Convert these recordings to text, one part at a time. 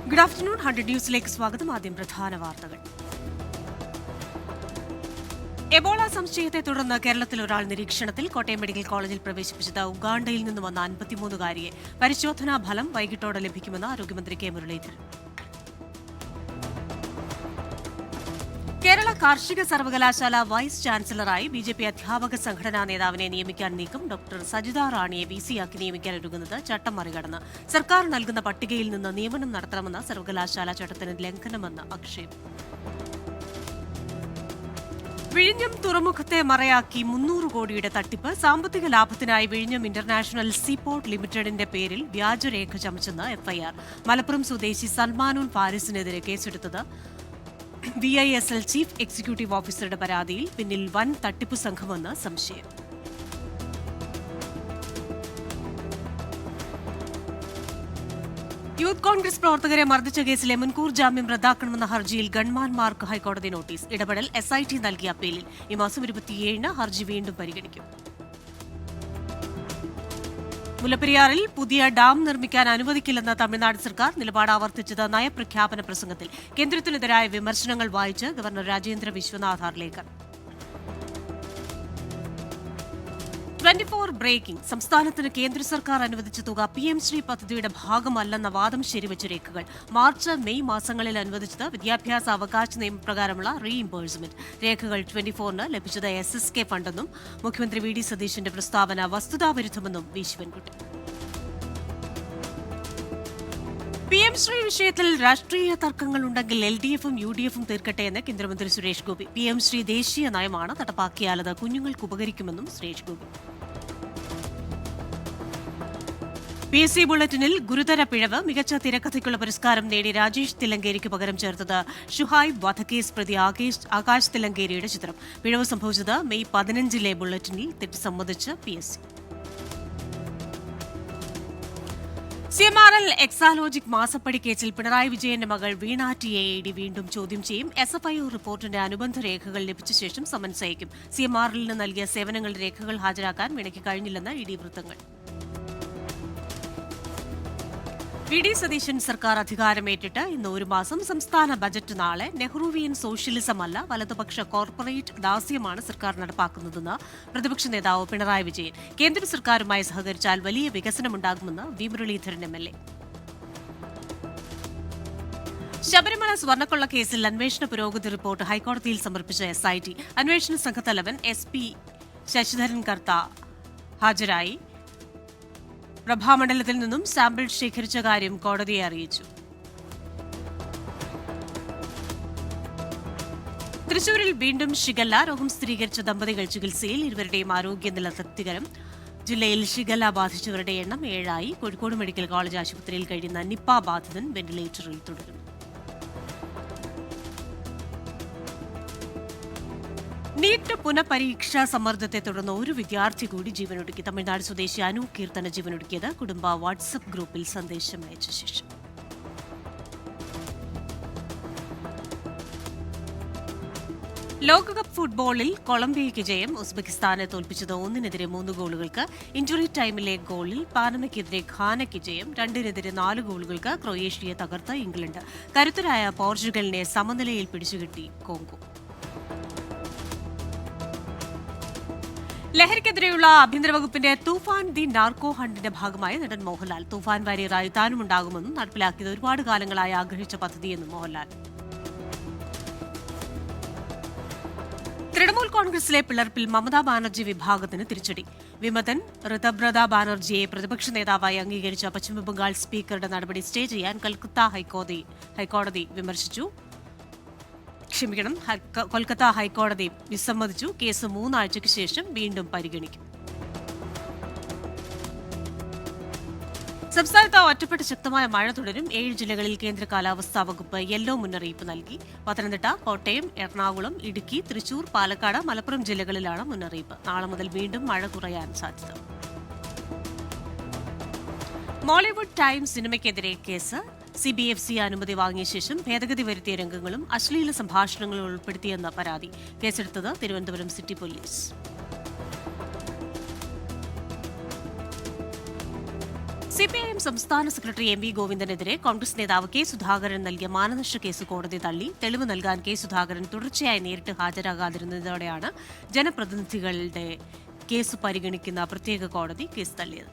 Good afternoon. 100 ന്യൂസിലേക്ക് സ്വാഗതം. ആദ്യം പ്രധാന വാർത്തകൾ. എബോള സംശയത്തെ തുടർന്ന് കേരളത്തിൽ ഒരാൾ നിരീക്ഷണത്തിൽ. കോട്ടയം മെഡിക്കൽ കോളേജിൽ പ്രവേശിപ്പിച്ചത് ഉഗാണ്ടയിൽ നിന്ന് വന്ന 53-കാരിയെ. പരിശോധനാ ഫലം വൈകിട്ടോടെ ലഭിക്കുമെന്ന് ആരോഗ്യമന്ത്രി കെ മുരളീധരൻ. കേരള കാർഷിക സർവകലാശാല വൈസ് ചാൻസലറായി ബിജെപി അധ്യാപക സംഘടനാ നേതാവിനെ നിയമിക്കാൻ നീക്കം. ഡോക്ടർ സജിത റാണിയെ വിസിയാക്കി നിയമിക്കാൻ ഒരുങ്ങുന്നത് ചട്ടം മറികടന്ന്. സർക്കാർ നൽകുന്ന പട്ടികയിൽ നിന്ന് നിയമനം നടത്തണമെന്ന സർവകലാശാല ചട്ടത്തിന് ലംഘനമെന്ന് ആക്ഷേപം. വിഴിഞ്ഞം തുറമുഖത്തെ മറയാക്കി 300 കോടിയുടെ തട്ടിപ്പ്. സാമ്പത്തിക ലാഭത്തിനായി വിഴിഞ്ഞം ഇന്റർനാഷണൽ സീപോർട്ട് ലിമിറ്റഡിന്റെ പേരിൽ വ്യാജരേഖ ചമച്ചെന്ന് എഫ്ഐആർ. മലപ്പുറം സ്വദേശി സൽമാനുൻ ഫാരിസിനെതിരെ കേസെടുത്തത് VISL ചീഫ് എക്സിക്യൂട്ടീവ് ഓഫീസറുടെ പരാതിയിൽ. പിന്നിൽ വൻ തട്ടിപ്പു സംഘമെന്ന് സംശയം. യൂത്ത് കോൺഗ്രസ് പ്രവർത്തകരെ മർദ്ദിച്ച കേസിലെ മുൻകൂർ ജാമ്യം റദ്ദാക്കണമെന്ന ഹർജിയിൽ ഗൺമാൻമാർക്ക് ഹൈക്കോടതി നോട്ടീസ്. ഇടപെടൽ SIT നൽകിയ അപ്പീലിൽ. ഈ മാസം 27-ന് ഹർജി വീണ്ടും പരിഗണിക്കും. മുല്ലപ്പെരിയാറിൽ പുതിയ ഡാം നിർമ്മിക്കാൻ അനുവദിക്കില്ലെന്ന തമിഴ്നാട് സർക്കാർ നിലപാട് ആവർത്തിച്ചത് നയപ്രഖ്യാപന പ്രസംഗത്തിൽ. കേന്ദ്രത്തിനെതിരായ വിമർശനങ്ങൾ വായിച്ച് ഗവർണർ രാജേന്ദ്ര വിശ്വനാഥ് ആർലേക്കർ. 24 ബ്രേക്കിംഗ്. സംസ്ഥാനത്തിന് കേന്ദ്ര സർക്കാർ അനുവദിച്ച തുക PM ശ്രീ പദ്ധതിയുടെ ഭാഗമല്ലെന്ന വാദം ശരിവച്ച രേഖകൾ. മാർച്ച് മെയ് മാസങ്ങളിൽ അനുവദിച്ചത് വിദ്യാഭ്യാസ അവകാശ നിയമപ്രകാരമുള്ള റീഇംബേഴ്സ്മെന്റ്. രേഖകൾ 24-ന് ലഭിച്ചത് SSK ഫണ്ടെന്നും മുഖ്യമന്ത്രി VD സതീശന്റെ പ്രസ്താവന വസ്തുതാവിരുദ്ധമെന്നും വി ശിവൻകുട്ടി. PM ശ്രീ വിഷയത്തിൽ രാഷ്ട്രീയ തർക്കങ്ങളുണ്ടെങ്കിൽ LDFും UDFും തീർക്കട്ടെയെന്ന് കേന്ദ്രമന്ത്രി സുരേഷ് ഗോപി. PM ശ്രീ ദേശീയ നയമാണ്, നടപ്പാക്കിയാലത് കുഞ്ഞുങ്ങൾക്ക് ഉപകരിക്കുമെന്നും സുരേഷ് ഗോപി. PSC ബുള്ളറ്റിനിൽ ഗുരുതര പിഴവ്. മികച്ച തിരക്കഥയ്ക്കുള്ള പുരസ്കാരം നേടി രാജേഷ് തില്ലങ്കേരിക്ക് പകരം ചേർത്തത് ഷുഹൈബ് വധക്കേസ് പ്രതി ആകാശ് തില്ലങ്കേരിയുടെ ചിത്രം. പിഴവ് സംഭവിച്ചത് മെയ് 15-ലെ ബുള്ളറ്റിനിൽ. തെറ്റ് സമ്മതിച്ച് PSC. CMRL എക്സാലോജിക് മാസപ്പടി കേസിൽ പിണറായി വിജയന്റെ മകൾ വീണ ടിയെ ED വീണ്ടും ചോദ്യം ചെയ്യും. SFIO റിപ്പോർട്ടിന്റെ അനുബന്ധ രേഖകൾ ലഭിച്ച ശേഷം സമൻസ് അയക്കും. CMRLന് നൽകിയ സേവനങ്ങളുടെ രേഖകൾ ഹാജരാക്കാൻ വീണയ്ക്ക് കഴിഞ്ഞില്ലെന്ന് ED വൃത്തങ്ങൾ. VD സതീശൻ സർക്കാർ അധികാരമേറ്റിട്ട് ഇന്ന് 1 മാസം. സംസ്ഥാന ബജറ്റ് നാളെ. നെഹ്റുവിയൻ സോഷ്യലിസം അല്ല, വലതുപക്ഷ കോർപ്പറേറ്റ് ദാസ്യമാണ് സർക്കാർ നടപ്പാക്കുന്നതെന്ന് പ്രതിപക്ഷ നേതാവ് പിണറായി വിജയൻ. കേന്ദ്ര സർക്കാരുമായി സഹകരിച്ചാൽ വലിയ വികസനമുണ്ടാകുമെന്ന് വി മുരളീധരൻ MLA. ശബരിമല സ്വർണ്ണക്കൊള്ള കേസിൽ അന്വേഷണ പുരോഗതി റിപ്പോർട്ട് ഹൈക്കോടതിയിൽ സമർപ്പിച്ച SIT. അന്വേഷണ സംഘത്തലവൻ SP ശശിധരൻ കർത്ത ഹാജരായി. പ്രഭാമണ്ഡലത്തിൽ നിന്നും സാമ്പിൾ ശേഖരിച്ച കാര്യം കോടതിയെ അറിയിച്ചു. തൃശൂരിൽ വീണ്ടും ഷിഗല്ല. രോഗം സ്ഥിരീകരിച്ച ദമ്പതികൾ ചികിത്സയിൽ. ഇരുവരുടെയും ആരോഗ്യനില തൃപ്തികരം. ജില്ലയിൽ ഷിഗല്ല ബാധിച്ചവരുടെ എണ്ണം 7 ആയി. കോഴിക്കോട് മെഡിക്കൽ കോളേജ് ആശുപത്രിയിൽ കഴിയുന്ന നിപ്പ ബാധിതൻ വെന്റിലേറ്ററിൽ തുടരുന്നു. നീറ്റ് പുനഃപരീക്ഷാ സമ്മർദ്ദത്തെ തുടർന്ന് ഒരു വിദ്യാർത്ഥി കൂടി ജീവനൊടുക്കി. തമിഴ്നാട് സ്വദേശി അനു കീർത്തന ജീവനൊടുക്കിയത് കുടുംബ വാട്സ്ആപ്പ് ഗ്രൂപ്പിൽ സന്ദേശം അയച്ച ശേഷം. ലോകകപ്പ് ഫുട്ബോളിൽ കൊളംബിയയ്ക്ക് ജയം. ഉസ്ബെക്കിസ്ഥാനെ തോൽപ്പിച്ചത് 1-3 ഗോളുകൾക്ക്. ഇഞ്ചുറി ടൈമിലെ ഗോളിൽ പാനമയ്ക്കെതിരെ ഘാനയ്ക്ക് ജയം. 2-4 ഗോളുകൾക്ക് ക്രൊയേഷ്യയെ തകർത്ത ഇംഗ്ലണ്ട്. കരുത്തരായ പോർച്ചുഗലിനെ സമനിലയിൽ പിടിച്ചുകെട്ടി കോങ്കോ. ലഹരിക്കെതിരെയുള്ള ആഭ്യന്തര വകുപ്പിന്റെ തൂഫാൻ ദി നാർക്കോ ഹണ്ടിന്റെ ഭാഗമായി നടൻ മോഹൻലാൽ. തൂഫാൻ വാരിയറായി താനും ഉണ്ടാകുമെന്നും നടപ്പിലാക്കിയത് ഒരുപാട് കാലങ്ങളായി ആഗ്രഹിച്ച പദ്ധതിയെന്നും മോഹൻലാൽ. തൃണമൂൽ കോൺഗ്രസിലെ പിളർപ്പിൽ മമതാ ബാനർജി വിഭാഗത്തിന് തിരിച്ചടി. വിമതൻ ഋതബ്രത ബാനർജിയെ പ്രതിപക്ഷ നേതാവായി അംഗീകരിച്ച പശ്ചിമബംഗാൾ സ്പീക്കറുടെ നടപടി സ്റ്റേ ചെയ്യാൻ ഹൈക്കോടതി വിമർശിച്ചു. കൊൽക്കത്ത ഹൈക്കോടതി വിസമ്മതിച്ചു. കേസ് 3 ആഴ്ചയ്ക്ക് ശേഷം വീണ്ടും പരിഗണിക്കും. സംസ്ഥാനത്ത് ഒറ്റപ്പെട്ട ശക്തമായ മഴ തുടരും. 7 ജില്ലകളിൽ കേന്ദ്ര കാലാവസ്ഥാ വകുപ്പ് യെല്ലോ മുന്നറിയിപ്പ് നൽകി. പത്തനംതിട്ട, കോട്ടയം, എറണാകുളം, ഇടുക്കി, തൃശൂർ, പാലക്കാട്, മലപ്പുറം ജില്ലകളിലാണ് മുന്നറിയിപ്പ്. നാളെ മുതൽ വീണ്ടും മഴ കുറയാൻ സാധ്യത. മോളിവുഡ് ടൈം സിനിമയ്ക്കെതിരെ കേസ്. CBFC അനുമതി വാങ്ങിയ ശേഷം ഭേദഗതി വരുത്തിയ രംഗങ്ങളും അശ്ലീല സംഭാഷണങ്ങളും ഉൾപ്പെടുത്തിയെന്ന പരാതി. കേസെടുത്തത് തിരുവനന്തപുരം സിറ്റി പോലീസ്. സിപിഐഎം സംസ്ഥാന സെക്രട്ടറി എം വി ഗോവിന്ദനെതിരെ കോൺഗ്രസ് നേതാവ് കെ സുധാകരൻ നൽകിയ മാനനഷ്ട കേസ് കോടതി തള്ളി. തെളിവ് നൽകാൻ കെ സുധാകരൻ തുടർച്ചയായി നേരിട്ട് ഹാജരാകാതിരുന്നതോടെയാണ് ജനപ്രതിനിധികളുടെ കേസ് പരിഗണിക്കുന്ന പ്രത്യേക കോടതി കേസ് തള്ളിയത്.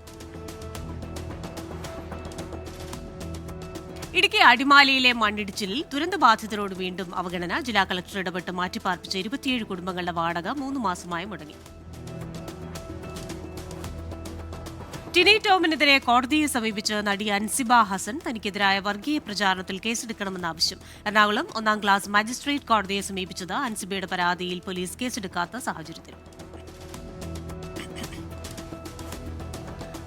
ഇടുക്കി അടിമാലിയിലെ മണ്ണിടിച്ചിലിൽ ദുരന്തബാധിതരോട് വീണ്ടും അവഗണന. ജില്ലാ കളക്ടർ ഇടപെട്ട് മാറ്റിപ്പാർപ്പിച്ച 27 കുടുംബങ്ങളുടെ വാടക 3 മാസമായി മുടങ്ങി. ടിനി ടോമിനെതിരെ കോടതിയെ സമീപിച്ച് നടി അൻസിബ ഹസൻ തനിക്കെതിരായ വർഗീയ പ്രചാരണത്തിൽ കേസെടുക്കണമെന്ന ആവശ്യം. എറണാകുളം 1-ാം ക്ലാസ് മജിസ്ട്രേറ്റ് കോടതിയെ സമീപിച്ചത് അൻസിബയുടെ പരാതിയിൽ പോലീസ് കേസെടുക്കാത്ത സാഹചര്യത്തിൽ.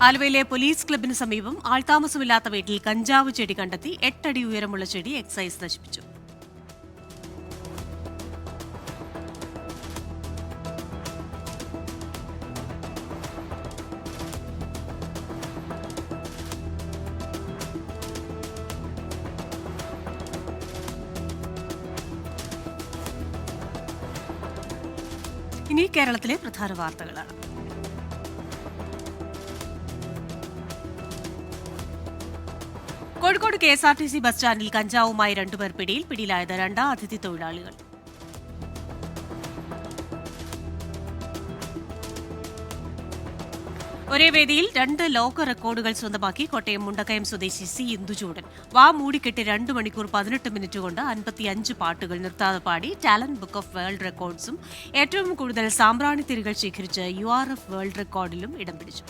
ആലുവയിലെ പോലീസ് ക്ലബിന് സമീപം ആൾതാമസമില്ലാത്ത വീട്ടിൽ കഞ്ചാവ് ചെടി കണ്ടെത്തി. 8 അടി ഉയരമുള്ള ചെടി എക്സൈസ് നശിപ്പിച്ചു. ഇനി കേരളത്തിലെ പ്രധാന വാർത്തകളാണ്. കോഴിക്കോട് KSRTC ബസ് സ്റ്റാൻഡിൽ കഞ്ചാവുമായി 2 പേർ പിടിയിൽ. പിടിയിലായത് 2 അതിഥി തൊഴിലാളികൾ. ഒരേ വേദിയിൽ 2 ലോക റെക്കോർഡുകൾ സ്വന്തമാക്കി കോട്ടയം മുണ്ടക്കയം സ്വദേശി സി ഇന്ദുചൂടൻ. വാ മൂടിക്കെട്ടി 2 മണിക്കൂർ 18 മിനിറ്റ് കൊണ്ട് 55 പാട്ടുകൾ നിർത്താതെ പാടി ടാലന്റ് ബുക്ക് ഓഫ് വേൾഡ് റെക്കോർഡ്സും ഏറ്റവും കൂടുതൽ സാമ്പ്രാണിത്തിരികൾ ശേഖരിച്ച് URF വേൾഡ് റെക്കോർഡിലും ഇടം പിടിച്ചു.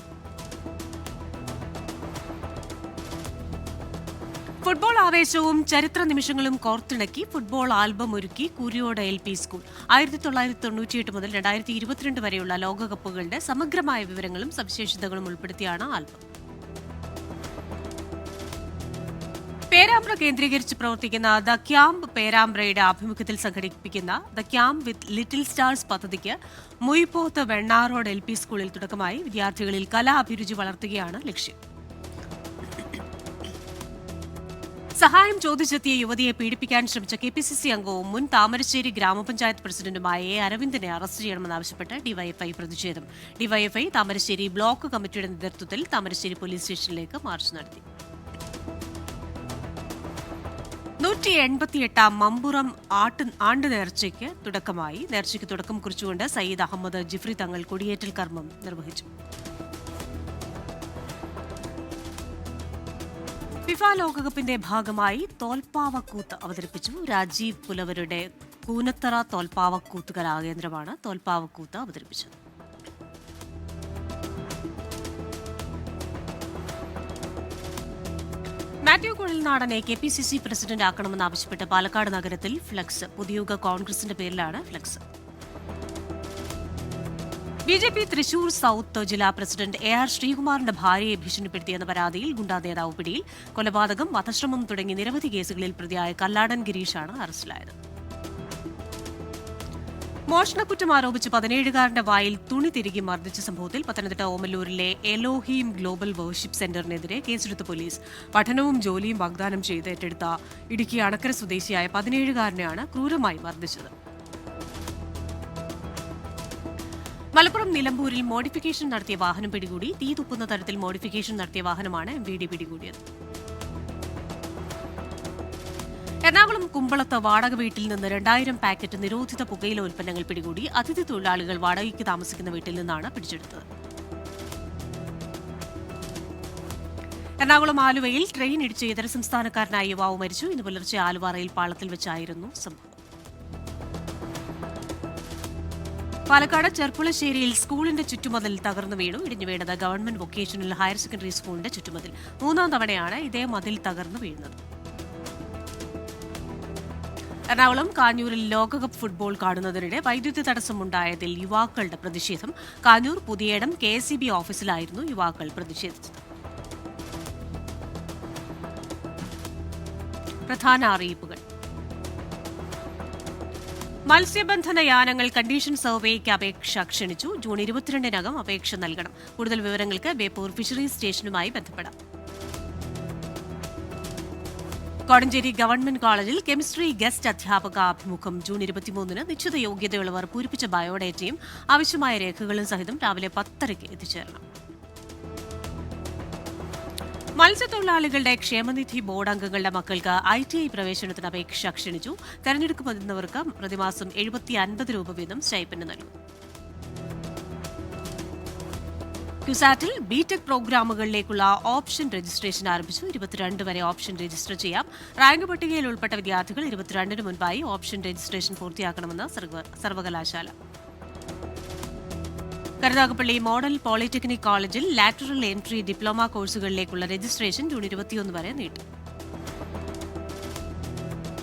ഫുട്ബോൾ ആവേശവും ചരിത്ര നിമിഷങ്ങളും കോർത്തിണക്കി ഫുട്ബോൾ ആൽബം ഒരുക്കി കുരിയോട് LP സ്കൂൾ. 1998 മുതൽ 2022 വരെയുള്ള ലോകകപ്പുകളുടെ സമഗ്രമായ വിവരങ്ങളും സവിശേഷതകളും ഉൾപ്പെടുത്തിയാണ് ആൽബം. പേരാമ്പ്ര കേന്ദ്രീകരിച്ച് പ്രവർത്തിക്കുന്ന ദ ക്യാമ്പ് പേരാമ്പ്രയുടെ ആഭിമുഖ്യത്തിൽ സംഘടിപ്പിക്കുന്ന the camp with little stars പദ്ധതിക്ക് മുയിപ്പോത്ത് വെണ്ണാറോഡ് LP സ്കൂളിൽ തുടക്കമായി. വിദ്യാർത്ഥികളിൽ കലാഭിരുചി വളർത്തുകയാണ് ലക്ഷ്യം. സഹായം ചോദിച്ചെത്തിയ യുവതിയെ പീഡിപ്പിക്കാൻ ശ്രമിച്ച KPCC അംഗവും മുൻ താമരശ്ശേരി ഗ്രാമപഞ്ചായത്ത് പ്രസിഡന്റുമായ അരവിന്ദനെ അറസ്റ്റ് ചെയ്യണമെന്നാവശ്യപ്പെട്ട് ഡിവൈഎഫ്ഐ പ്രതിഷേധം. ഡിവൈഎഫ്ഐ താമരശ്ശേരി ബ്ലോക്ക് കമ്മിറ്റിയുടെ നേതൃത്വത്തിൽ താമരശ്ശേരി പോലീസ് സ്റ്റേഷനിലേക്ക് മാർച്ച് നടത്തി. 188ാം മമ്പുറം ആണ്ട് നേർച്ചയ്ക്ക് തുടക്കമായി. നേർച്ചയ്ക്ക് തുടക്കം കുറിച്ചുകൊണ്ട് സയ്യിദ് അഹമ്മദ് ജിഫ്രി തങ്ങൾ കൊടിയേറ്റൽ കർമ്മം നിർവഹിച്ചു. ഫിഫ ലോകകപ്പിന്റെ ഭാഗമായി തോൽപ്പാവക്കൂത്ത് അവതരിപ്പിച്ചു. രാജീവ് പുലവരുടെ കൂനത്തറ തോൽപ്പാവക്കൂത്ത് കലാകേന്ദ്രമാണ് തോൽപ്പാവക്കൂത്ത് അവതരിപ്പിച്ചത്. മാത്യു കുഴൽനാടനെ KPCC പ്രസിഡന്റ് ആക്കണമെന്നാവശ്യപ്പെട്ട് പാലക്കാട് നഗരത്തിൽ ഫ്ലക്സ്. പുതിയുഗ കോൺഗ്രസിന്റെ പേരിലാണ് ഫ്ലക്സ്. BJP തൃശൂർ സൌത്ത് ജില്ലാ പ്രസിഡന്റ് AR ശ്രീകുമാറിന്റെ ഭാര്യയെ ഭീഷണിപ്പെടുത്തിയെന്ന പരാതിയിൽ ഗുണ്ടാ നേതാവ് പിടിയിൽ. കൊലപാതകം, വധശ്രമം തുടങ്ങി നിരവധി കേസുകളിൽ പ്രതിയായ കല്ലാടൻ ഗിരീഷാണ് അറസ്റ്റിലായത്. മോഷണക്കുറ്റം ആരോപിച്ച് 17-കാരന്റെ വായിൽ തുണി തിരികെ മർദ്ദിച്ച സംഭവത്തിൽ പത്തനംതിട്ട ഓമല്ലൂരിലെ എലോഹീം ഗ്ലോബൽ വർഷിപ്പ് സെന്ററിനെതിരെ കേസെടുത്ത പോലീസ്. പഠനവും ജോലിയും വാഗ്ദാനം ചെയ്ത് ഏറ്റെടുത്ത ഇടുക്കി അണക്കര സ്വദേശിയായ 17-കാരനെയാണ് ക്രൂരമായി മർദ്ദിച്ചത്. മലപ്പുറം നിലമ്പൂരിൽ മോഡിഫിക്കേഷൻ നടത്തിയ വാഹനം പിടികൂടി. തീ തുപ്പുന്ന തരത്തിൽ മോഡിഫിക്കേഷൻ നടത്തിയ വാഹനമാണ് MVD പിടികൂടിയത്. എറണാകുളം കുമ്പളത്ത് വാടക വീട്ടിൽ നിന്ന് 2000 പാക്കറ്റ് നിരോധിത പുകയില ഉൽപ്പന്നങ്ങൾ പിടികൂടി. അതിഥി തൊഴിലാളികൾ വാടകയ്ക്ക് താമസിക്കുന്ന വീട്ടിൽ നിന്നാണ് പിടിച്ചെടുത്തത്. എറണാകുളം ആലുവയിൽ ട്രെയിൻ ഇടിച്ച് ഇതര സംസ്ഥാനക്കാരനായ യുവാവ് മരിച്ചു. ഇന്ന് പുലർച്ചെ ആലുവ റെയിൽ പാളത്തിൽ വെച്ചായിരുന്നു സംഭവം. പാലക്കാട് ചെർപ്പുളശ്ശേരിയിൽ സ്കൂളിന്റെ ചുറ്റുമതിൽ തകർന്നു വീണു. ഇടിഞ്ഞു വീണത് ഗവൺമെന്റ് വൊക്കേഷണൽ ഹയർ സെക്കൻഡറി സ്കൂളിന്റെ ചുറ്റുമതിൽ. 3ാം തവണയാണ് ഇതേ മതിൽ തകർന്നു വീഴുന്നത്. എറണാകുളം കാഞ്ഞൂരിൽ ലോകകപ്പ് ഫുട്ബോൾ കാണുന്നതിനിടെ വൈദ്യുതി തടസ്സമുണ്ടായതിൽ യുവാക്കളുടെ പ്രതിഷേധം. കാഞ്ഞൂർ പുതിയേടം KSEB ഓഫീസിലായിരുന്നു യുവാക്കൾ പ്രതിഷേധിച്ചത്. പ്രധാന അറിയിപ്പുകൾ. മത്സ്യബന്ധന യാനങ്ങൾ കണ്ടീഷൻ സർവേയ്ക്ക് അപേക്ഷ ക്ഷണിച്ചു. ജൂൺ 22-നകം അപേക്ഷ നൽകണം. കൂടുതൽ വിവരങ്ങൾക്ക് ബേപ്പൂർ ഫിഷറീസ് സ്റ്റേഷനുമായി ബന്ധപ്പെടാം. കോടഞ്ചേരി ഗവൺമെന്റ് കോളേജിൽ കെമിസ്ട്രി ഗസ്റ്റ് അധ്യാപക അഭിമുഖം ജൂൺ 23-ന്. നിശ്ചിത യോഗ്യതയുള്ളവർ പൂരിപ്പിച്ച ബയോഡേറ്റയും ആവശ്യമായ രേഖകളും സഹിതം രാവിലെ 10:30-ക്ക് എത്തിച്ചേരണം. മത്സ്യത്തൊഴിലാളികളുടെ ക്ഷേമനിധി ബോർഡ് അംഗങ്ങളുടെ മക്കൾക്ക് ITI പ്രവേശനത്തിന് അപേക്ഷ ക്ഷണിച്ചു. തെരഞ്ഞെടുക്കപ്പെടുന്നവർക്ക് പ്രതിമാസം 70-50 രൂപ വീതം സ്റ്റൈപ്പൻഡ് നൽകും. ക്യുസാറ്റിൽ ബിടെക് പ്രോഗ്രാമുകളിലേക്കുള്ള ഓപ്ഷൻ രജിസ്ട്രേഷൻ ആരംഭിച്ചു. 22 വരെ ഓപ്ഷൻ രജിസ്റ്റർ ചെയ്യാം. റാങ്ക് പട്ടികയിൽ ഉൾപ്പെട്ട വിദ്യാർത്ഥികൾ 22 മുൻപായി ഓപ്ഷൻ രജിസ്ട്രേഷൻ പൂർത്തിയാക്കണമെന്ന് സർവകലാശാല. കരുനാഗപ്പള്ളി മോഡൽ പോളിടെക്നിക് കോളേജിൽ ലാറ്ററൽ എൻട്രി ഡിപ്ലോമ കോഴ്സുകളിലേക്കുള്ള രജിസ്ട്രേഷൻ ജൂൺ 21 വരെ നീട്ടി.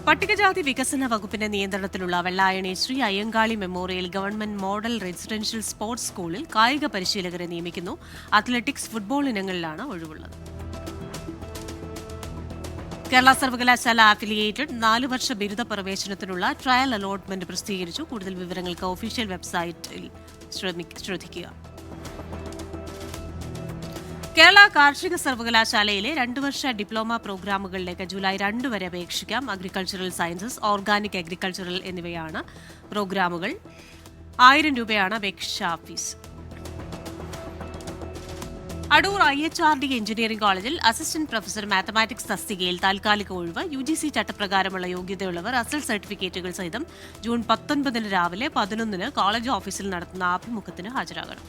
പട്ടികജാതി വികസന വകുപ്പിന്റെ നിയന്ത്രണത്തിലുള്ള Vellayani Sree Ayyankali memorial government model residential sports സ്കൂളിൽ കായിക പരിശീലകരെ നിയമിക്കുന്നു. അത്ലറ്റിക്സ്, ഫുട്ബോൾ ഇനങ്ങളിലാണ് ഒഴിവുള്ളത്. കേരള സർവകലാശാല ആഫിലിയേറ്റഡ് 4 വർഷ ബിരുദ പ്രവേശനത്തിനുള്ള ട്രയൽ അലോട്ട്മെന്റ് പ്രസിദ്ധീകരിച്ചു. കൂടുതൽ വിവരങ്ങൾക്ക് ഒഫീഷ്യൽ വെബ്സൈറ്റിൽ ശ്രദ്ധിക്കുക. കേരള കാർഷിക സർവകലാശാലയിലെ 2 വർഷ ഡിപ്ലോമ പ്രോഗ്രാമുകളിലേക്ക് ജൂലൈ 2 വരെ അപേക്ഷിക്കാം. അഗ്രികൾച്ചറൽ സയൻസസ്, ഓർഗാനിക് അഗ്രികൾച്ചറൽ എന്നിവയാണ് പ്രോഗ്രാമുകൾ. 1000 രൂപയാണ് അപേക്ഷാ ഫീസ്. അടൂർ IHRD എഞ്ചിനീയറിംഗ് കോളേജിൽ അസിസ്റ്റന്റ് പ്രൊഫസർ മാത്തമാറ്റിക്സ് തസ്തികയിൽ താൽക്കാലിക ഒഴിവ്. UGC ചട്ടപ്രകാരമുള്ള യോഗ്യതയുള്ളവർ അസൽ സർട്ടിഫിക്കറ്റുകൾ സഹിതം ജൂൺ 19 രാവിലെ 11 കോളേജ് ഓഫീസിൽ നടത്തുന്ന അഭിമുഖത്തിന് ഹാജരാകണം.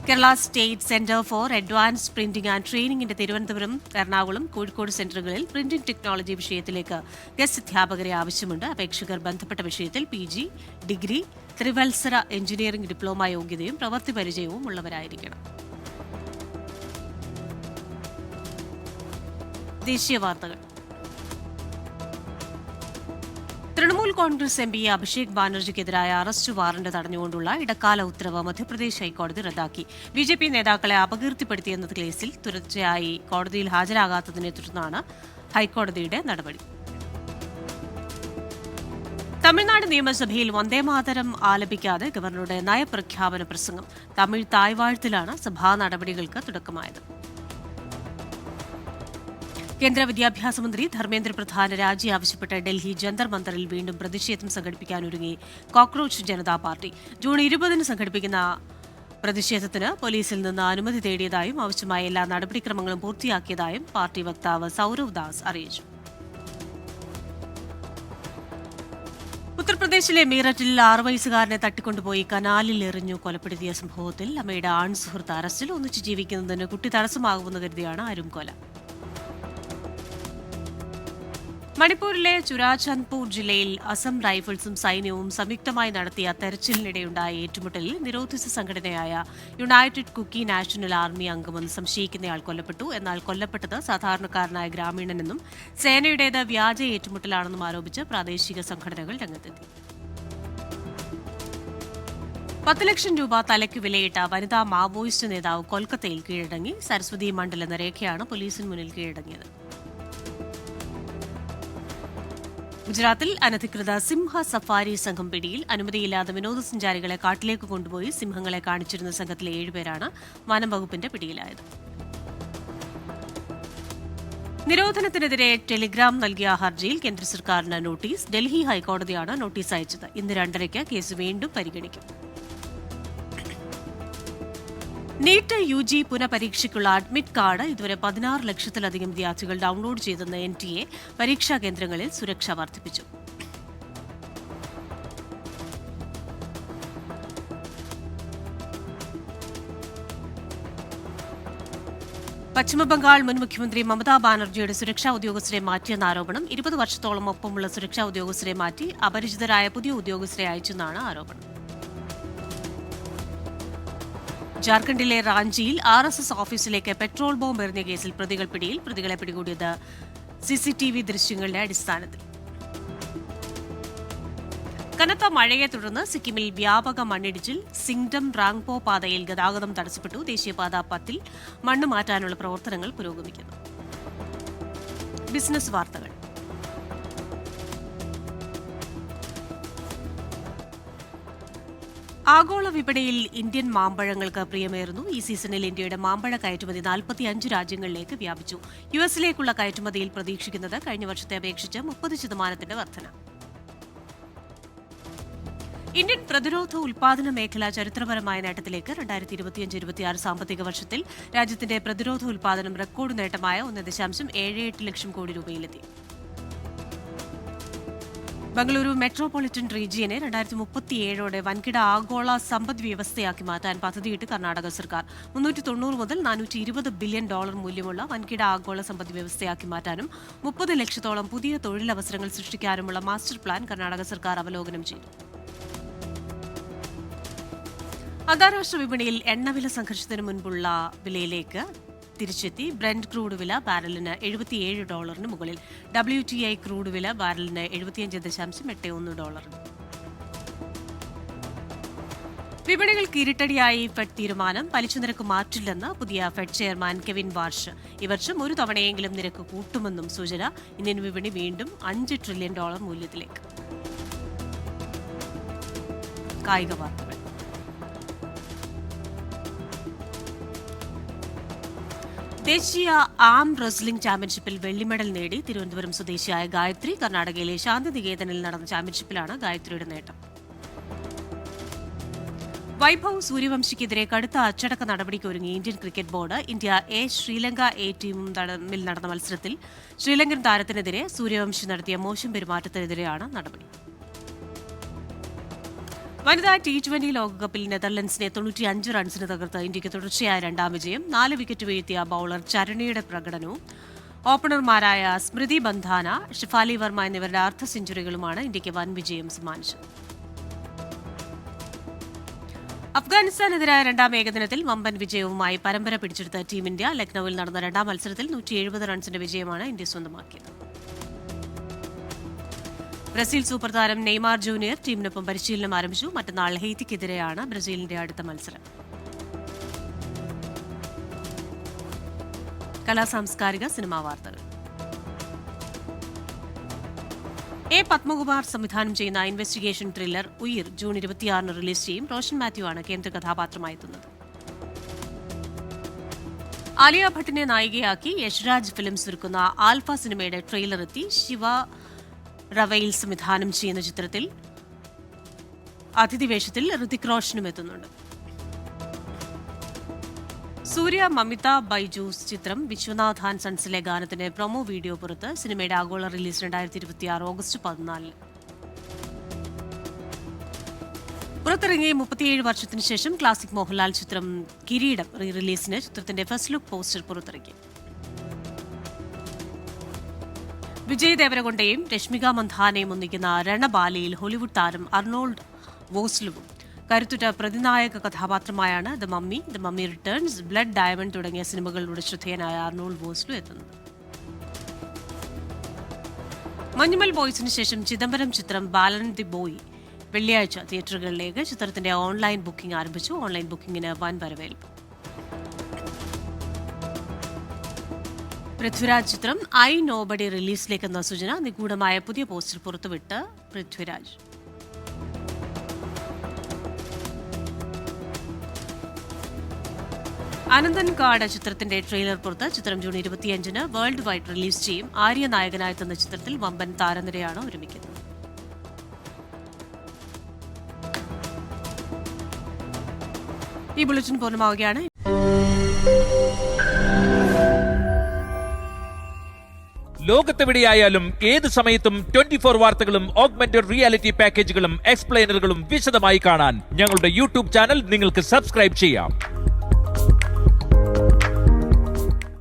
Kerala state centre for advanced printing and ട്രെയിനിംഗിന്റെ തിരുവനന്തപുരം, എറണാകുളം, കോഴിക്കോട് സെന്ററുകളിൽ പ്രിന്റിംഗ് ടെക്നോളജി വിഷയത്തിലേക്ക് ഗസ്റ്റ് അധ്യാപകരെ ആവശ്യമുണ്ട്. അപേക്ഷകർ ബന്ധപ്പെട്ട വിഷയത്തിൽ PG, ഡിഗ്രി, ത്രിവത്സര എഞ്ചിനീയറിംഗ് ഡിപ്ലോമ യോഗ്യതയും പ്രവൃത്തി പരിചയവും ഉള്ളവരായിരിക്കണം. ദേശീയ വാർത്തകൾ. തൃണമൂൽ കോൺഗ്രസ് MP അഭിഷേക് ബാനർജിക്കെതിരായ അറസ്റ്റ് വാറന്റ് തടഞ്ഞുകൊണ്ടുള്ള ഇടക്കാല ഉത്തരവ് മധ്യപ്രദേശ് ഹൈക്കോടതി റദ്ദാക്കി. BJP നേതാക്കളെ അപകീർത്തിപ്പെടുത്തിയെന്ന കേസിൽ തുടർച്ചയായി കോടതിയിൽ ഹാജരാകാത്തതിനെ തുടർന്നാണ് ഹൈക്കോടതിയുടെ നടപടി. തമിഴ്നാട് നിയമസഭയിൽ വന്ദേമാതരം ആലപിക്കാതെ ഗവർണറുടെ നയപ്രഖ്യാപന പ്രസംഗം. തമിഴ് തായ്വാഴ്ത്തിലാണ് സഭാ നടപടികൾക്ക് തുടക്കമായത്. കേന്ദ്ര വിദ്യാഭ്യാസ മന്ത്രി ധർമ്മേന്ദ്ര പ്രധാന് രാജി ആവശ്യപ്പെട്ട് ഡൽഹി ജന്തർ മന്ദറിൽ വീണ്ടും പ്രതിഷേധം സംഘടിപ്പിക്കാനൊരുങ്ങി കോക്രോച്ച് ജനതാ പാർട്ടി. ജൂൺ 20 സംഘടിപ്പിക്കുന്ന പ്രതിഷേധത്തിന് പോലീസിൽ നിന്ന് അനുമതി തേടിയതായും ആവശ്യമായ എല്ലാ നടപടിക്രമങ്ങളും പൂർത്തിയാക്കിയതായും പാർട്ടി വക്താവ് സൌരവ് ദാസ് അറിയിച്ചു. ഉത്തർപ്രദേശിലെ മീററ്റിൽ 6 വയസ്സുകാരനെ തട്ടിക്കൊണ്ടുപോയി കനാലിൽ എറിഞ്ഞു കൊലപ്പെടുത്തിയ സംഭവത്തിൽ അമ്മയുടെ ആൺസുഹൃത്ത് അറസ്റ്റിൽ. ഒന്നിച്ച് ജീവിക്കുന്നതിന് കുട്ടി തടസ്സമാകുമെന്ന് കരുതിയാണ് അരും കൊല. മണിപ്പൂരിലെ ചുരാചാന്ദ്പൂർ ജില്ലയിൽ അസം റൈഫിൾസും സൈന്യവും സംയുക്തമായി നടത്തിയ തെരച്ചിലിനിടെയുണ്ടായ ഏറ്റുമുട്ടലിൽ നിരോധിത സംഘടനയായ യുണൈറ്റഡ് കുക്കി നാഷണൽ ആർമി അംഗമെന്ന് സംശയിക്കുന്നയാൾ കൊല്ലപ്പെട്ടു. എന്നാൽ കൊല്ലപ്പെട്ടത് സാധാരണക്കാരനായ ഗ്രാമീണനെന്നും സേനയുടേത് വ്യാജ ഏറ്റുമുട്ടലാണെന്നും ആരോപിച്ച് പ്രാദേശിക സംഘടനകൾ രംഗത്തെത്തി. 10 ലക്ഷം രൂപ തലയ്ക്ക് വിലയിട്ട വനിതാ മാവോയിസ്റ്റ് നേതാവ് കൊൽക്കത്തയിൽ കീഴടങ്ങി. സരസ്വതി മണ്ഡൽ എന്ന രേഖയാണ് പോലീസിന് മുന്നിൽ കീഴടങ്ങിയത്. ഗുജറാത്തിൽ അനധികൃത സിംഹ സഫാരി സംഘം പിടിയിൽ. അനുമതിയില്ലാതെ വിനോദസഞ്ചാരികളെ കാട്ടിലേക്ക് കൊണ്ടുപോയി സിംഹങ്ങളെ കാണിച്ചിരുന്ന സംഘത്തിലെ 7 പേരാണ് വനം വകുപ്പിന്റെ പിടിയിലായത്. നിരോധനത്തിനെതിരെ ടെലിഗ്രാം നൽകിയ ഹർജിയിൽ കേന്ദ്ര സർക്കാരിന് നോട്ടീസ്. ഡൽഹി ഹൈക്കോടതിയാണ് നോട്ടീസ് അയച്ചത്. ഇന്ന് 2:30 കേസ് വീണ്ടും പരിഗണിക്കും. നീറ്റ് UG പുനഃപരീക്ഷയ്ക്കുള്ള അഡ്മിറ്റ് കാർഡ് ഇതുവരെ 16 ലക്ഷത്തിലധികം വിദ്യാർത്ഥികൾ ഡൌൺലോഡ് ചെയ്തെന്ന് NTA. പരീക്ഷാ കേന്ദ്രങ്ങളിൽ സുരക്ഷ വർദ്ധിപ്പിച്ചു. പശ്ചിമബംഗാൾ മുൻ മുഖ്യമന്ത്രി മമതാ ബാനർജിയുടെ സുരക്ഷാ ഉദ്യോഗസ്ഥരെ മാറ്റിയെന്ന ആരോപണം. 20 വർഷത്തോളം ഒപ്പമുള്ള സുരക്ഷാ ഉദ്യോഗസ്ഥരെ മാറ്റി അപരിചിതരായ പുതിയ ഉദ്യോഗസ്ഥരെ അയച്ചെന്നാണ് ആരോപണം. ജാർഖണ്ഡിലെ റാഞ്ചിയിൽ RSS ഓഫീസിലേക്ക് പെട്രോൾ ബോംബ് എറിഞ്ഞ കേസിൽ പ്രതികൾ പിടിയിൽ. പ്രതികളെ പിടികൂടിയത് CCTV ദൃശ്യങ്ങളുടെ അടിസ്ഥാനത്തിൽ. കനത്ത മഴയെ തുടർന്ന് സിക്കിമിൽ വ്യാപക മണ്ണിടിച്ചിൽ. സിംഗ്ഡം റാങ്പോ പാതയിൽ ഗതാഗതം തടസ്സപ്പെട്ടു. ദേശീയപാത 10 മണ്ണ് മാറ്റാനുള്ള പ്രവർത്തനങ്ങൾ പുരോഗമിക്കുന്നു. ബിസിനസ് വാർത്തകൾ. ആഗോള വിപണിയിൽ ഇന്ത്യൻ മാമ്പഴങ്ങൾക്ക് പ്രിയമേറുന്നു. ഈ സീസണിൽ ഇന്ത്യയുടെ മാമ്പഴ കയറ്റുമതി 45 രാജ്യങ്ങളിലേക്ക് വ്യാപിച്ചു. യുഎസിലേക്കുള്ള കയറ്റുമതിയിൽ പ്രതീക്ഷിക്കുന്നത് കഴിഞ്ഞ വർഷത്തെ അപേക്ഷിച്ച് 30% വർധന. ഇന്ത്യൻ പ്രതിരോധ ഉൽപാദന മേഖല ചരിത്രപരമായ നേട്ടത്തിലേക്ക് 2025-26 സാമ്പത്തിക വർഷത്തിൽ രാജ്യത്തിന്റെ പ്രതിരോധ ഉൽപാദനം റെക്കോർഡ് നേട്ടമായ 1.78 ലക്ഷം കോടി രൂപയിലെത്തി. ബംഗളൂരു മെട്രോപൊളിറ്റൻ റീജിയനെ 2037ഓടെ വൻകിട ആഗോള സമ്പദ് വ്യവസ്ഥയാക്കി മാറ്റാൻ പദ്ധതിയിട്ട് കർണാടക സർക്കാർ. 390 മുതൽ 420 ബില്യൺ ഡോളർ മൂല്യമുള്ള വൻകിട ആഗോള സമ്പദ് വ്യവസ്ഥയാക്കി മാറ്റാനും 30 ലക്ഷത്തോളം പുതിയ തൊഴിലവസരങ്ങൾ സൃഷ്ടിക്കാനുമുള്ള മാസ്റ്റർ പ്ലാൻ കർണാടക സർക്കാർ അവലോകനം ചെയ്തു. അന്താരാഷ്ട്ര വിപണിയിൽ എണ്ണവില സംഘർഷത്തിന് മുൻപുള്ള വിലയിലേക്ക് തിരിച്ചെത്തി. ബ്രെന്റ് ക്രൂഡ് വില ബാരലിന് $77 മുകളിൽ. WTI ക്രൂഡ് വില ബാരലിന് 75.81 ഡോളറിന്. വിപണികൾക്ക് ഇരുട്ടടിയായി ഫെഡ് തീരുമാനം. പലിശ നിരക്ക് മാറ്റില്ലെന്ന് പുതിയ ഫെഡ് ചെയർമാൻ കെവിൻ വാർഷ്. ഈ വർഷം ഒരു തവണയെങ്കിലും നിരക്ക് കൂട്ടുമെന്നും സൂചന. ഇന്ത്യൻ വിപണി വീണ്ടും $5 ട്രില്യൺ മൂല്യത്തിലേക്ക്. കായിക വാർത്തകൾ. ദേശീയ ആം റെസ്ലിംഗ് ചാമ്പ്യൻഷിപ്പിൽ വെള്ളി മെഡൽ നേടി തിരുവനന്തപുരം സ്വദേശിയായ ഗായത്രി. കർണാടകയിലെ ശാന്തിനികേതനിൽ നടന്ന ചാമ്പ്യൻഷിപ്പിലാണ് ഗായത്രിയുടെ നേട്ടം. വൈഭവ് സൂര്യവംശിക്കെതിരെ കടുത്ത അച്ചടക്ക നടപടിക്ക് ഒരുങ്ങി Indian cricket board. India A Sri Lanka A ടീമും തമ്മിൽ നടന്ന മത്സരത്തിൽ ശ്രീലങ്കൻ താരത്തിനെതിരെ സൂര്യവംശി നടത്തിയ മോശം പെരുമാറ്റത്തിനെതിരെയാണ് നടപടി. വനിതാ T20 ലോകകപ്പിൽ നെതർലൻഡ്സിനെ 95 റൺസിന് തകർത്ത് ഇന്ത്യയ്ക്ക് തുടർച്ചയായ രണ്ടാം വിജയം. 4 വിക്കറ്റ് വീഴ്ത്തിയ ബൌളർ ചരണിയുടെ പ്രകടനവും ഓപ്പണർമാരായ സ്മൃതി ബന്ധാന, ഷിഫാലി വർമ്മ എന്നിവരുടെ അർദ്ധ സെഞ്ചുറികളുമാണ് ഇന്ത്യയ്ക്ക് വൻ വിജയം സമ്മാനിച്ചത്. അഫ്ഗാനിസ്ഥാനെതിരായ രണ്ടാം ഏകദിനത്തിൽ വമ്പൻ വിജയവുമായി പരമ്പര പിടിച്ചെടുത്ത ടീം ഇന്ത്യ ലക്നൌവിൽ നടന്ന രണ്ടാം മത്സരത്തിൽ 170 റൺസിന്റെ വിജയമാണ് ഇന്ത്യ സ്വന്തമാക്കിയത്. ബ്രസീൽ സൂപ്പർ താരം നെയ്മാർ ജൂനിയർ ടീമിനൊപ്പം പരിശീലനം ആരംഭിച്ചു. മറ്റന്നാൾ ഹെയ്ത്തിക്കെതിരെയാണ് ബ്രസീലിന്റെ അടുത്ത മത്സരം. കലാസാംസ്കാരിക സിനിമാ വാർത്തകൾ. എ പത്മകുമാർ സംവിധാനം ചെയ്യുന്ന ഇൻവെസ്റ്റിഗേഷൻ ത്രില്ലർ ഉയിർ ജൂൺ 26 റിലീസ് ചെയ്യും. റോഷൻ മാത്യു ആണ് കേന്ദ്ര കഥാപാത്രമായി എത്തുന്നത്. ആലിയ ഭട്ടിനെ നായികയാക്കി യശ്രാജ് ഫിലിംസ് ഒരുക്കുന്ന ആൽഫ സിനിമയുടെ ട്രെയിലർ എത്തി. ശിവ റവയിൽ സംവിധാനം ചെയ്യുന്ന ചിത്രത്തിൽ അതിഥി വേഷത്തിൽ ഋതിക് റോഷനും എത്തുന്നുണ്ട്. സൂര്യ മമിത ബൈജൂസ് ചിത്രം വിശ്വനാഥ് ആൻഡ് സൺസിലെ ഗാനത്തിന്റെ പ്രൊമോ വീഡിയോ പുറത്ത്. സിനിമയുടെ ആഗോള റിലീസ് 2026 ഓഗസ്റ്റ് 14. പുറത്തിറങ്ങി 37 വർഷത്തിനു ശേഷം ക്ലാസിക് മോഹൻലാൽ ചിത്രം കിരീടം റീ റിലീസിന് ചിത്രത്തിന്റെ ഫസ്റ്റ് ലുക്ക് പോസ്റ്റർ പുറത്തിറക്കി. വിജയ് ദേവരകൊണ്ടയും രശ്മിക മന്ധാനയും ഒന്നിക്കുന്ന രണബാലിയിൽ ഹോളിവുഡ് താരം അർണോൾഡ് വോസ്ലുവും കരുത്തുറ്റ പ്രതിനായക കഥാപാത്രമായാണ് the Mummy Returns, Blood Diamond തുടങ്ങിയ സിനിമകളിലൂടെ ശ്രദ്ധേയനായ അർണോൾഡ് വോസ്ലു എത്തുന്നത്. മഞ്ഞുമൽ ബോയ്സിന് ശേഷം ചിദംബരം ചിത്രം ബാലൻ ദി ബോയ് വെള്ളിയാഴ്ച തിയേറ്ററുകളിലേക്ക്. ചിത്രത്തിന്റെ ഓൺലൈൻ ബുക്കിംഗ് ആരംഭിച്ചു. ഓൺലൈൻ ബുക്കിംഗിന് വൻ വരവേൽപ്പ്. പൃഥ്വിരാജ് ചിത്രം ഐ നോബഡി റിലീസിലേക്കെന്ന സൂചന. നിഗൂഢമായ പുതിയ പോസ്റ്റർ പുറത്തുവിട്ട് പൃഥ്വിരാജ്. അനന്തൻ കാട് ചിത്രത്തിന്റെ ട്രെയിലർ പുറത്ത്. ചിത്രം ജൂൺ 25 വേൾഡ് വൈഡ് റിലീസ് ചെയ്യും. ആര്യ നായകനായെത്തുന്ന ചിത്രത്തിൽ വമ്പൻ താരനിരയാണ് ഒരുമിക്കുന്നത്. ഈ ബുള്ളറ്റിൻ പൂർണ്ണമാവുകയാണ്. ലോകത്തെവിടെയായാലും ഏത് സമയത്തും 24 വാർത്തകളും ഓഗ്മെന്റഡ് റിയാലിറ്റി പാക്കേജുകളും എക്സ്പ്ലെയിനറുകളും വിശദമായി കാണാൻ ഞങ്ങളുടെ യൂട്യൂബ് ചാനൽ നിങ്ങൾക്ക് സബ്സ്ക്രൈബ് ചെയ്യാം.